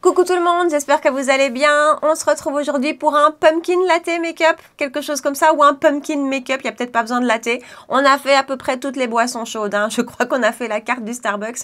Coucou tout le monde, j'espère que vous allez bien. On se retrouve aujourd'hui pour un pumpkin latte make-up, quelque chose comme ça, ou un pumpkin make-up, il n'y a peut-être pas besoin de latte. On a fait à peu près toutes les boissons chaudes, hein. Je crois qu'on a fait la carte du Starbucks.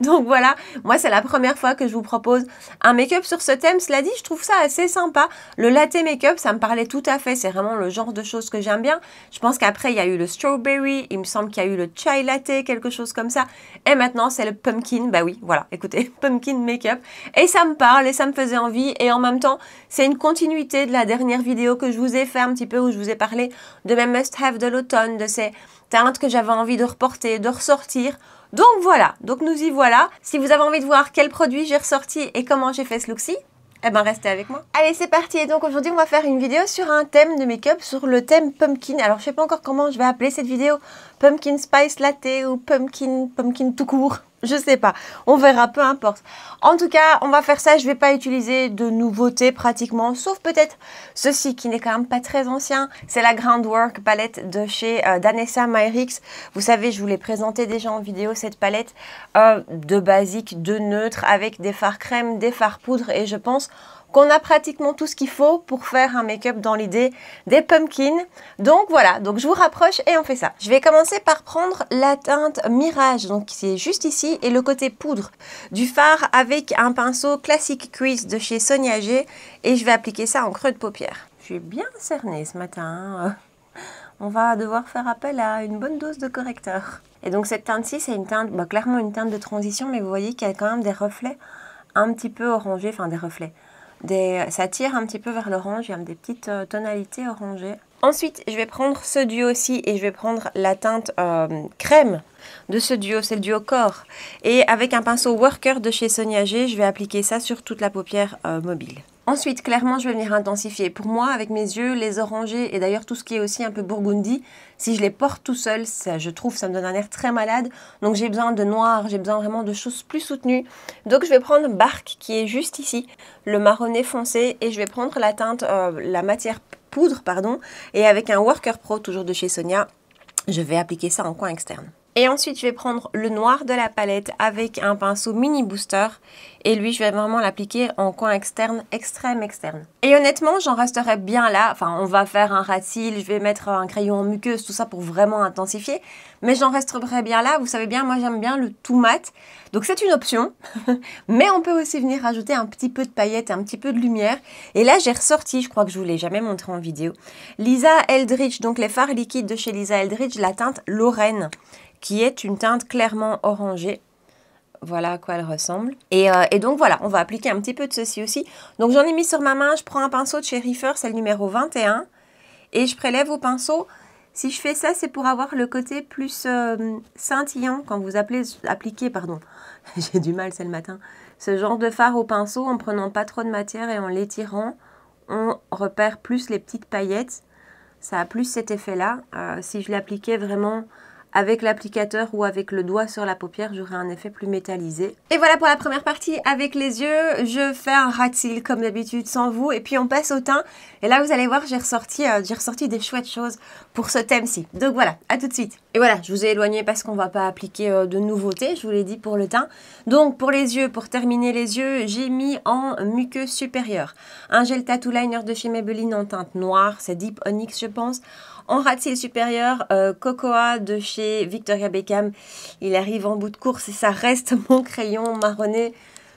Donc voilà, moi c'est la première fois que je vous propose un make-up sur ce thème. Cela dit, je trouve ça assez sympa. Le latte make-up, ça me parlait tout à fait, c'est vraiment le genre de choses que j'aime bien. Je pense qu'après il y a eu le strawberry, il me semble qu'il y a eu le chai latte, quelque chose comme ça. Et maintenant c'est le pumpkin, bah oui, voilà, écoutez, pumpkin make-up. Et ça me parle et ça me faisait envie, et en même temps c'est une continuité de la dernière vidéo que je vous ai fait un petit peu, où je vous ai parlé de mes must-have de l'automne, de ces teintes que j'avais envie de reporter, de ressortir. Donc voilà, donc nous y voilà. Si vous avez envie de voir quel produit j'ai ressorti et comment j'ai fait ce look-ci, eh ben restez avec moi. Allez, c'est parti. Et donc aujourd'hui on va faire une vidéo sur un thème de make-up, sur le thème pumpkin. Alors je sais pas encore comment je vais appeler cette vidéo, pumpkin spice latte ou pumpkin tout court. Je sais pas, on verra, peu importe. En tout cas, on va faire ça, je vais pas utiliser de nouveautés pratiquement, sauf peut-être ceci qui n'est quand même pas très ancien. C'est la Groundwork palette de chez Danessa Myricks. Vous savez, je vous l'ai présenté déjà en vidéo, cette palette de basique, de neutre, avec des fards crème, des fards poudre, et je pense qu'on a pratiquement tout ce qu'il faut pour faire un make-up dans l'idée des pumpkins. Donc voilà, donc je vous rapproche et on fait ça. Je vais commencer par prendre la teinte Mirage, donc qui est juste ici, et le côté poudre du fard avec un pinceau Classic Crease de chez Sonia G, et je vais appliquer ça en creux de paupière. Je suis bien cernée ce matin. On va devoir faire appel à une bonne dose de correcteur. Et donc cette teinte-ci, c'est une teinte, clairement une teinte de transition, mais vous voyez qu'il y a quand même des reflets un petit peu orangés, enfin des reflets. Ça tire un petit peu vers l'orange, il y a des petites tonalités orangées. Ensuite, je vais prendre ce duo-ci et je vais prendre la teinte crème de ce duo, c'est le duo corps. Et avec un pinceau Worker de chez Sonia G, je vais appliquer ça sur toute la paupière mobile. Ensuite, clairement, je vais venir intensifier. Pour moi, avec mes yeux, les orangés et d'ailleurs tout ce qui est aussi un peu burgundy, si je les porte tout seul, ça, je trouve ça me donne un air très malade. Donc j'ai besoin de noir, j'ai besoin vraiment de choses plus soutenues. Donc je vais prendre Bark qui est juste ici, le marronné foncé, et je vais prendre la teinte, la matière poudre, pardon, et avec un Worker Pro, toujours de chez Sonia, je vais appliquer ça en coin externe. Et ensuite, je vais prendre le noir de la palette avec un pinceau mini booster. Et lui, je vais vraiment l'appliquer en coin externe, extrême externe. Et honnêtement, j'en resterai bien là. Enfin, on va faire un rat cils, je vais mettre un crayon en muqueuse, tout ça pour vraiment intensifier. Mais j'en resterai bien là. Vous savez bien, moi j'aime bien le tout mat. Donc c'est une option. Mais on peut aussi venir rajouter un petit peu de paillettes, un petit peu de lumière. Et là, j'ai ressorti, je crois que je vous l'ai jamais montré en vidéo, Lisa Eldridge, donc les fards liquides de chez Lisa Eldridge, la teinte Lorraine, qui est une teinte clairement orangée. Voilà à quoi elle ressemble. Et donc voilà, on va appliquer un petit peu de ceci aussi. Donc j'en ai mis sur ma main, je prends un pinceau de chez Reefer, c'est le numéro 21. Et je prélève au pinceau. Si je fais ça, c'est pour avoir le côté plus scintillant quand vous appliquez, pardon, j'ai du mal, c'est le matin, ce genre de fard au pinceau en prenant pas trop de matière et en l'étirant, on repère plus les petites paillettes. Ça a plus cet effet-là. Si je l'appliquais vraiment avec l'applicateur ou avec le doigt sur la paupière, j'aurai un effet plus métallisé. Et voilà pour la première partie avec les yeux. Je fais un rat cils comme d'habitude sans vous, et puis on passe au teint. Et là vous allez voir, j'ai ressorti des chouettes choses pour ce thème-ci. Donc voilà, à tout de suite. Et voilà, je vous ai éloigné parce qu'on va pas appliquer de nouveautés, je vous l'ai dit pour le teint. Donc pour les yeux, pour terminer les yeux, j'ai mis en muqueuse supérieure un gel tattoo liner de chez Maybelline en teinte noire, c'est Deep Onyx je pense. En rat cils supérieur, Cocoa de chez Victoria Beckham. Il arrive en bout de course et ça reste mon crayon marronné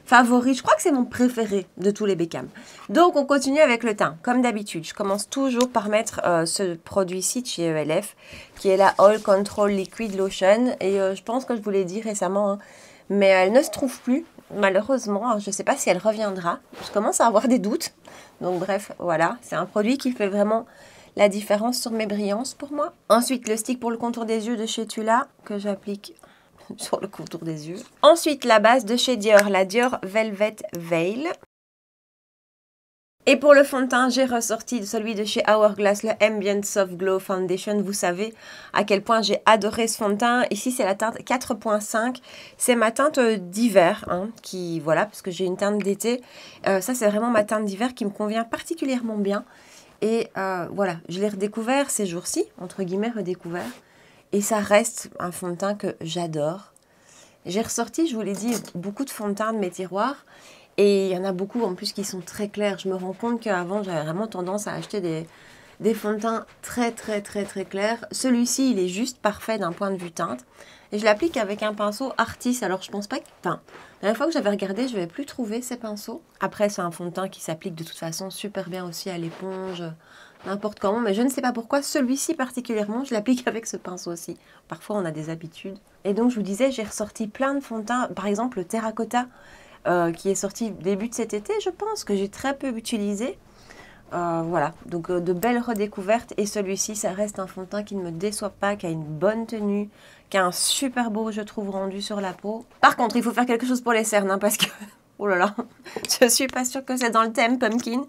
favori. Je crois que c'est mon préféré de tous les Beckham. Donc on continue avec le teint. Comme d'habitude, je commence toujours par mettre ce produit-ci de chez ELF, qui est la All Control Liquid Lotion. Et je pense que je vous l'ai dit récemment, hein, mais elle ne se trouve plus, malheureusement. Alors, je ne sais pas si elle reviendra. Je commence à avoir des doutes. Donc bref, voilà. C'est un produit qui fait vraiment la différence sur mes brillances pour moi. Ensuite, le stick pour le contour des yeux de chez Tula que j'applique sur le contour des yeux. Ensuite, la base de chez Dior, la Dior Velvet Veil. Et pour le fond de teint, j'ai ressorti celui de chez Hourglass, le Ambient Soft Glow Foundation. Vous savez à quel point j'ai adoré ce fond de teint. Ici, c'est la teinte 4.5. C'est ma teinte d'hiver, hein, qui, voilà, parce que j'ai une teinte d'été. Ça, c'est vraiment ma teinte d'hiver qui me convient particulièrement bien. Et voilà, je l'ai redécouvert ces jours-ci, entre guillemets redécouvert. Et ça reste un fond de teint que j'adore. J'ai ressorti, je vous l'ai dit, beaucoup de fonds de teint de mes tiroirs. Et il y en a beaucoup en plus qui sont très clairs. Je me rends compte qu'avant, j'avais vraiment tendance à acheter des fonds de teint très clairs. Celui-ci, il est juste parfait d'un point de vue teinte. Et je l'applique avec un pinceau Artis. Alors, je pense pas que... Enfin, la dernière fois que j'avais regardé, je n'avais plus trouvé ces pinceaux. Après, c'est un fond de teint qui s'applique de toute façon super bien aussi à l'éponge, n'importe comment. Mais je ne sais pas pourquoi celui-ci particulièrement, je l'applique avec ce pinceau aussi. Parfois, on a des habitudes. Et donc, je vous disais, j'ai ressorti plein de fonds de teint. Par exemple, le Terracotta, qui est sorti début de cet été, je pense, que j'ai très peu utilisé. Voilà, donc de belles redécouvertes. Et celui-ci, ça reste un fond de teint qui ne me déçoit pas, qui a une bonne tenue, qui a un super beau, je trouve, rendu sur la peau. Par contre, il faut faire quelque chose pour les cernes, hein, parce que... Oh là là, je suis pas sûre que c'est dans le thème pumpkin.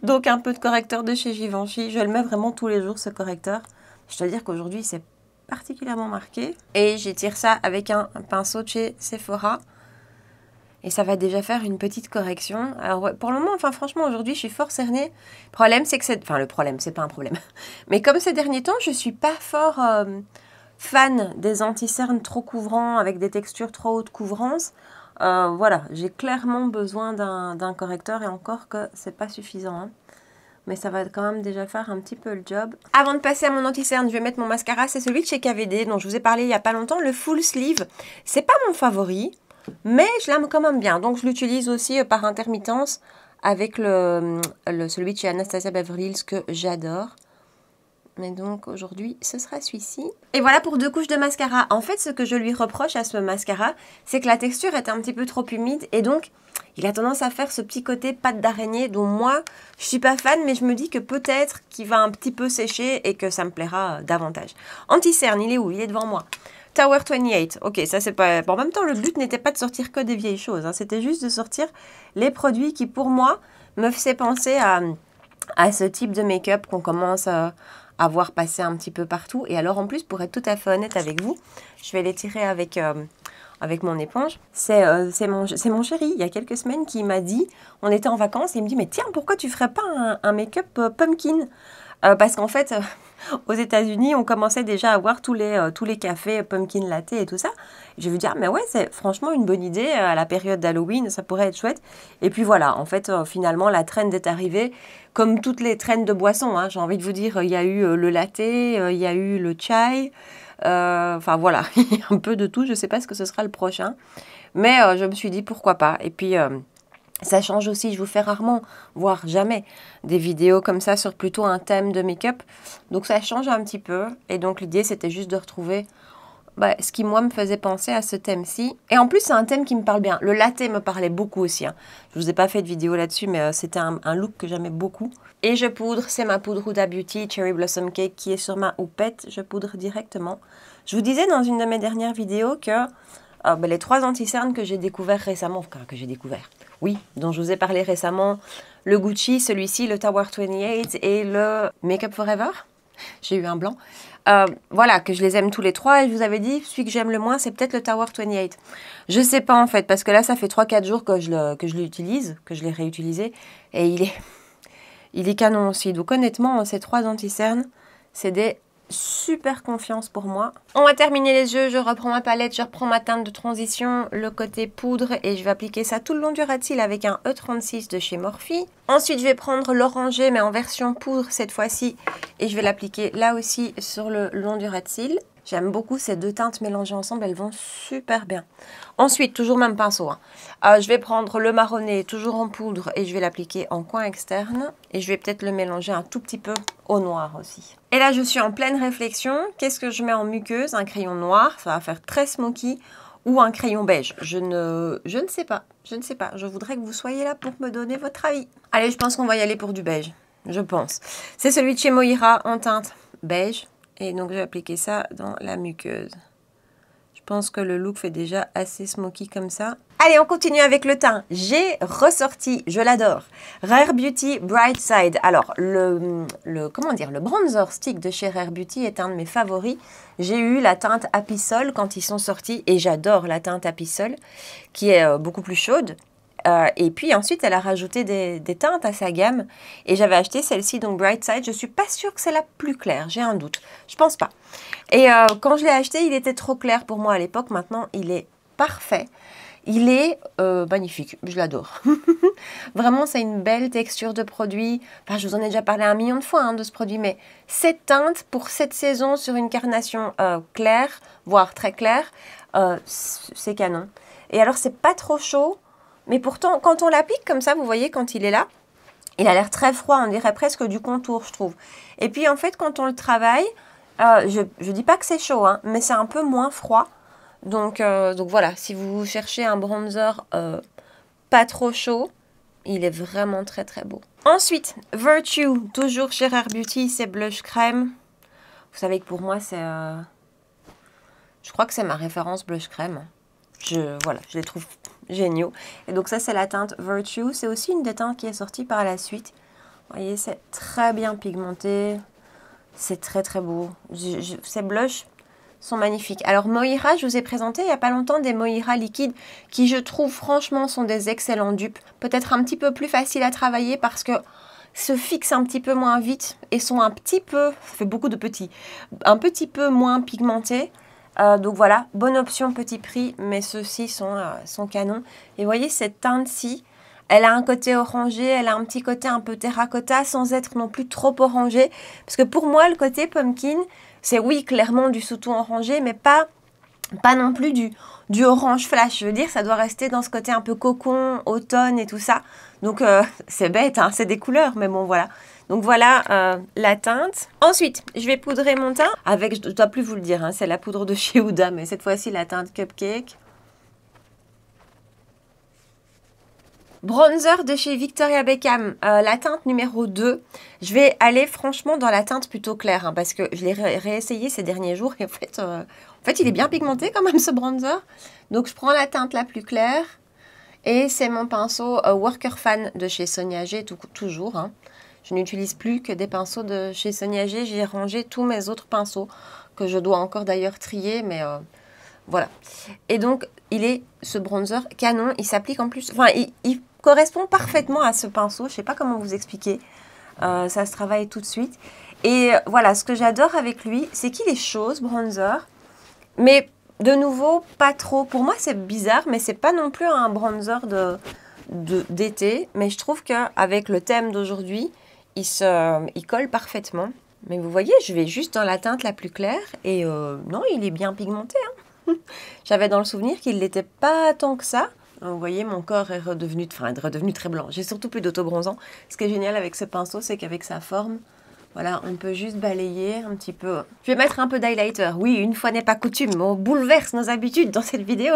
Donc un peu de correcteur de chez Givenchy. Je le mets vraiment tous les jours, ce correcteur. Je dois dire qu'aujourd'hui, c'est particulièrement marqué. Et j'étire ça avec un pinceau de chez Sephora. Et ça va déjà faire une petite correction. Alors ouais, pour le moment, enfin franchement, aujourd'hui, je suis fort cernée. Le problème, c'est que c'est... Enfin, le problème, c'est pas un problème. Mais comme ces derniers temps, je suis pas fort fan des anti-cernes trop couvrants, avec des textures trop hautes couvrance. Voilà, j'ai clairement besoin d'un correcteur, et encore que c'est pas suffisant. Hein. Mais ça va quand même déjà faire un petit peu le job. Avant de passer à mon anti-cerne, je vais mettre mon mascara. C'est celui de chez KVD, dont je vous ai parlé il y a pas longtemps, le Full Sleeve. C'est pas mon favori. Mais je l'aime quand même bien, donc je l'utilise aussi par intermittence avec celui de chez Anastasia Beverly Hills que j'adore. Mais donc aujourd'hui, ce sera celui-ci. Et voilà pour 2 couches de mascara. En fait, ce que je lui reproche à ce mascara, c'est que la texture est un petit peu trop humide et donc il a tendance à faire ce petit côté pâte d'araignée dont moi, je suis pas fan, mais je me dis que peut-être qu'il va un petit peu sécher et que ça me plaira davantage. Anti-cerne, il est où? Il est devant moi. Tower 28, ok, ça c'est pas... Bon, en même temps, le but n'était pas de sortir que des vieilles choses, hein. C'était juste de sortir les produits qui, pour moi, me faisaient penser à ce type de make-up qu'on commence à voir passer un petit peu partout. Et alors, en plus, pour être tout à fait honnête avec vous, je vais les tirer avec mon éponge. C'est mon chéri, il y a quelques semaines, qui m'a dit, on était en vacances, et il me dit, mais tiens, pourquoi tu ferais pas un make-up pumpkin? Parce qu'en fait, aux États-Unis, on commençait déjà à voir tous les cafés pumpkin latte et tout ça. Je vais lui dire, mais ouais, c'est franchement une bonne idée à la période d'Halloween, ça pourrait être chouette. Et puis voilà, en fait, finalement, la trend est arrivée, comme toutes les trends de boissons. Hein, j'ai envie de vous dire, il y a eu le latte, il y a eu le chai. Enfin voilà, il y a un peu de tout. Je ne sais pas ce que ce sera le prochain. Mais je me suis dit, pourquoi pas. Et puis... ça change aussi, je vous fais rarement, voire jamais, des vidéos comme ça sur plutôt un thème de make-up. Donc ça change un petit peu. Et donc l'idée, c'était juste de retrouver ce qui, moi, me faisait penser à ce thème-ci. Et en plus, c'est un thème qui me parle bien. Le latte me parlait beaucoup aussi. Hein. Je ne vous ai pas fait de vidéo là-dessus, mais c'était un look que j'aimais beaucoup. Et je poudre, c'est ma poudre Huda Beauty Cherry Blossom Cake qui est sur ma houppette. Je poudre directement. Je vous disais dans une de mes dernières vidéos que... les 3 anti-cernes que j'ai découvert récemment, enfin que j'ai découvert, oui, dont je vous ai parlé récemment, le Gucci, celui-ci, le Tower 28 et le Make Up Forever, j'ai eu un blanc, voilà, que je les aime tous les 3 et je vous avais dit, celui que j'aime le moins, c'est peut-être le Tower 28. Je sais pas en fait, parce que là, ça fait 3-4 jours que je l'utilise, que je l'ai réutilisé, et il est canon aussi. Donc honnêtement, ces 3 anti-cernes, c'est des... super confiance pour moi. On va terminer les yeux, je reprends ma palette, je reprends ma teinte de transition, le côté poudre et je vais appliquer ça tout le long du ras de cils avec un E36 de chez Morphe. Ensuite je vais prendre l'orangé mais en version poudre cette fois-ci et je vais l'appliquer là aussi sur le long du ras de cils. J'aime beaucoup ces 2 teintes mélangées ensemble, elles vont super bien. Ensuite, toujours même pinceau, hein. Je vais prendre le marronné, toujours en poudre, et je vais l'appliquer en coin externe. Et je vais peut-être le mélanger un tout petit peu au noir aussi. Et là, je suis en pleine réflexion. Qu'est-ce que je mets en muqueuse? Un crayon noir, ça va faire très smoky, ou un crayon beige. Je ne sais pas, je ne sais pas. Je voudrais que vous soyez là pour me donner votre avis. Allez, je pense qu'on va y aller pour du beige, je pense. C'est celui de chez Moira en teinte beige. Et donc, je vais appliquer ça dans la muqueuse. Je pense que le look fait déjà assez smoky comme ça. Allez, on continue avec le teint. J'ai ressorti, je l'adore, Rare Beauty Bright Side. Alors, le bronzer stick de chez Rare Beauty est un de mes favoris. J'ai eu la teinte Apisol quand ils sont sortis et j'adore la teinte Apisol qui est beaucoup plus chaude. Et puis ensuite, elle a rajouté des teintes à sa gamme. Et j'avais acheté celle-ci, donc Bright Side. Je ne suis pas sûre que c'est la plus claire. J'ai un doute. Je pense pas. Et quand je l'ai acheté, il était trop clair pour moi à l'époque. Maintenant, il est parfait. Il est magnifique, je l'adore. Vraiment, c'est une belle texture de produit. Enfin, je vous en ai déjà parlé un million de fois de ce produit, mais cette teinte pour cette saison sur une carnation claire, voire très claire, c'est canon. Et alors, c'est pas trop chaud, mais pourtant, quand on l'applique comme ça, vous voyez, quand il est là, il a l'air très froid, on dirait presque du contour, je trouve. Et puis, en fait, quand on le travaille, je dis pas que c'est chaud, mais c'est un peu moins froid. Donc voilà, si vous cherchez un bronzer pas trop chaud, il est vraiment très très beau. Ensuite, Virtue, toujours chez Rare Beauty, c'est blush crème. Vous savez que pour moi, c'est... je crois que c'est ma référence blush crème. Voilà, je les trouve géniaux. Et donc ça, c'est la teinte Virtue. C'est aussi une des teintes qui est sortie par la suite. Vous voyez, c'est très bien pigmenté. C'est très très beau. Ces blushs sont magnifiques. Alors Moira, je vous ai présenté il n'y a pas longtemps des Moira liquides qui je trouve franchement sont des excellents dupes. Peut-être un petit peu plus faciles à travailler parce que se fixent un petit peu moins vite et sont un petit peu, ça fait beaucoup de petits, un petit peu moins pigmentés. Donc voilà, bonne option petit prix, mais ceux-ci sont canons. Et vous voyez cette teinte-ci, elle a un côté orangé, elle a un petit côté un peu terracotta sans être non plus trop orangé. Parce que pour moi, le côté pumpkin, c'est oui, clairement du sous-ton orangé, mais pas non plus du orange flash. Je veux dire, ça doit rester dans ce côté un peu cocon, automne et tout ça. Donc, c'est bête, c'est des couleurs, mais bon, voilà. Donc, voilà la teinte. Ensuite, je vais poudrer mon teint avec, je ne dois plus vous le dire, c'est la poudre de chez Huda, mais cette fois-ci, la teinte Cupcake. Bronzer de chez Victoria Beckham, la teinte numéro 2. Je vais aller franchement dans la teinte plutôt claire, parce que je l'ai réessayé ces derniers jours et en fait, il est bien pigmenté quand même ce bronzer. Donc je prends la teinte la plus claire et c'est mon pinceau Worker Fan de chez Sonia G, toujours. Je n'utilise plus que des pinceaux de chez Sonia G, j'ai rangé tous mes autres pinceaux que je dois encore d'ailleurs trier, mais... voilà. Et donc, ce bronzer canon, il s'applique en plus... Enfin, il correspond parfaitement à ce pinceau. Je ne sais pas comment vous expliquer. Ça se travaille tout de suite. Et voilà, ce que j'adore avec lui, c'est qu'il est chaud, ce bronzer. Mais de nouveau, pas trop. Pour moi, c'est bizarre, mais c'est pas non plus un bronzer d'été. Mais je trouve qu'avec le thème d'aujourd'hui, il colle parfaitement. Mais vous voyez, je vais juste dans la teinte la plus claire. Et non, il est bien pigmenté, J'avais dans le souvenir qu'il n'était pas tant que ça. Vous voyez, mon corps est redevenu très blanc. J'ai surtout plus d'autobronzant. Ce qui est génial avec ce pinceau, c'est qu'avec sa forme, voilà, on peut juste balayer un petit peu. Je vais mettre un peu d'highlighter. Oui, une fois n'est pas coutume, on bouleverse nos habitudes dans cette vidéo.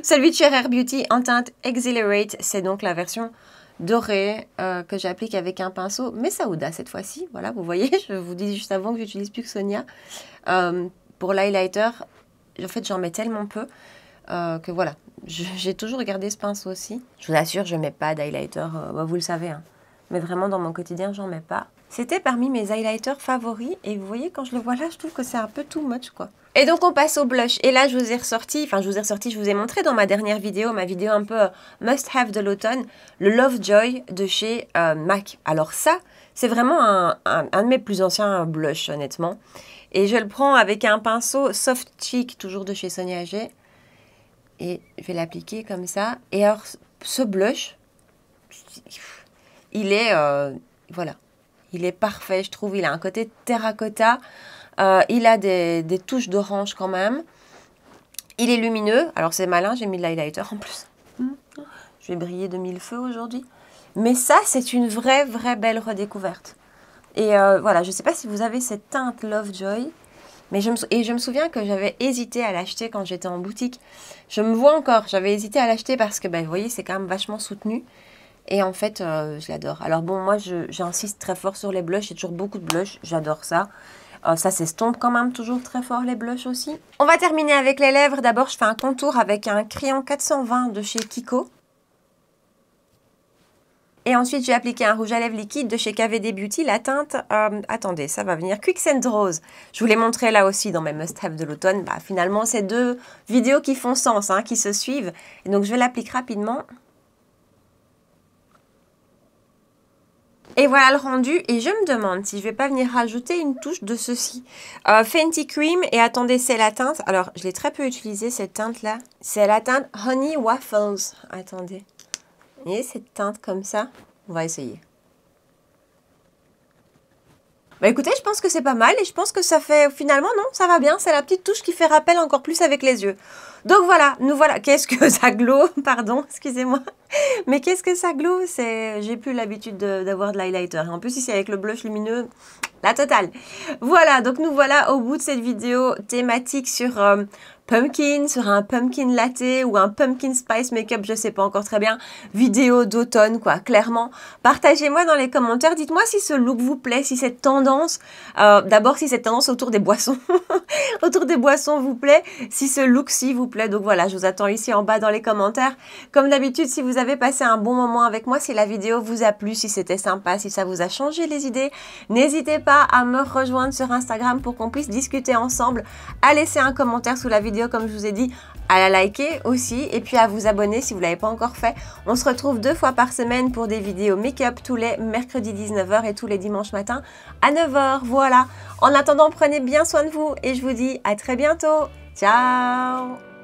Celui de chez Rare Beauty en teinte Exhilarate, c'est donc la version dorée que j'applique avec un pinceau Mesa Huda cette fois-ci. Voilà, vous voyez, je vous dis juste avant que j'utilise plus que Sonia. Pour l'highlighter, en fait, j'en mets tellement peu que voilà. J'ai toujours gardé ce pinceau aussi. Je vous assure, je ne mets pas d'highlighter, vous le savez. Mais vraiment, dans mon quotidien, j'en mets pas. C'était parmi mes highlighters favoris. Et vous voyez, quand je le vois là, je trouve que c'est un peu too much, quoi. Et donc, on passe au blush. Et là, je vous ai montré dans ma dernière vidéo, ma vidéo un peu must-have de l'automne, le Lovejoy de chez MAC. Alors ça, c'est vraiment un de mes plus anciens blushs, honnêtement. Et je le prends avec un pinceau Soft Cheek, toujours de chez Sonia G. Et je vais l'appliquer comme ça. Et alors, ce blush, il est, voilà, il est parfait, je trouve. Il a un côté terracotta. Il a des touches d'orange quand même. Il est lumineux. Alors, c'est malin, j'ai mis de l'highlighter en plus. Je vais briller de mille feux aujourd'hui. Mais ça, c'est une vraie belle redécouverte. Et voilà, je ne sais pas si vous avez cette teinte Lovejoy. Mais je me souviens que j'avais hésité à l'acheter quand j'étais en boutique. Je me vois encore, j'avais hésité à l'acheter parce que, vous voyez, c'est quand même vachement soutenu. Et en fait, je l'adore. Alors bon, moi, j'insiste très fort sur les blushs. J'ai toujours beaucoup de blushs, j'adore ça. Ça s'estompe quand même toujours très fort, les blushs aussi. On va terminer avec les lèvres. D'abord, je fais un contour avec un crayon 420 de chez Kiko. Et ensuite, j'ai appliqué un rouge à lèvres liquide de chez KVD Beauty, la teinte, attendez, ça va venir, Quicksand Rose. Je vous l'ai montré là aussi dans mes must-have de l'automne. Finalement, c'est deux vidéos qui font sens, qui se suivent. Et donc, je vais l'appliquer rapidement. Et voilà le rendu. Et je me demande si je vais pas venir rajouter une touche de ceci. Fenty Cream. Et attendez, c'est la teinte. Alors, je l'ai très peu utilisée cette teinte-là. C'est la teinte Honey Waffles. Attendez. Vous voyez cette teinte comme ça? On va essayer. Bah écoutez, je pense que c'est pas mal et je pense que ça fait, finalement, non, ça va bien. C'est la petite touche qui fait rappel encore plus avec les yeux. Donc voilà, nous voilà. Qu'est-ce que ça glow? Pardon, excusez-moi. Mais qu'est-ce que ça glow? J'ai plus l'habitude d'avoir de l'highlighter. En plus, ici, avec le blush lumineux, la totale. Voilà, donc nous voilà au bout de cette vidéo thématique sur pumpkin, sur un pumpkin latte ou un pumpkin spice makeup, je sais pas encore très bien. Vidéo d'automne, quoi, clairement. Partagez-moi dans les commentaires. Dites-moi si ce look vous plaît, si cette tendance, d'abord si cette tendance autour des boissons, autour des boissons vous plaît, si ce look-ci vous plaît. Donc voilà, je vous attends ici en bas dans les commentaires. Comme d'habitude, si vous avez passé un bon moment avec moi, si la vidéo vous a plu, si c'était sympa, si ça vous a changé les idées, n'hésitez pas à me rejoindre sur Instagram pour qu'on puisse discuter ensemble, à laisser un commentaire sous la vidéo comme je vous ai dit, à la liker aussi et puis à vous abonner si vous ne l'avez pas encore fait. On se retrouve 2 fois par semaine pour des vidéos make-up tous les mercredis 19h et tous les dimanches matin à 9h. Voilà. En attendant, prenez bien soin de vous et je vous dis à très bientôt. Ciao!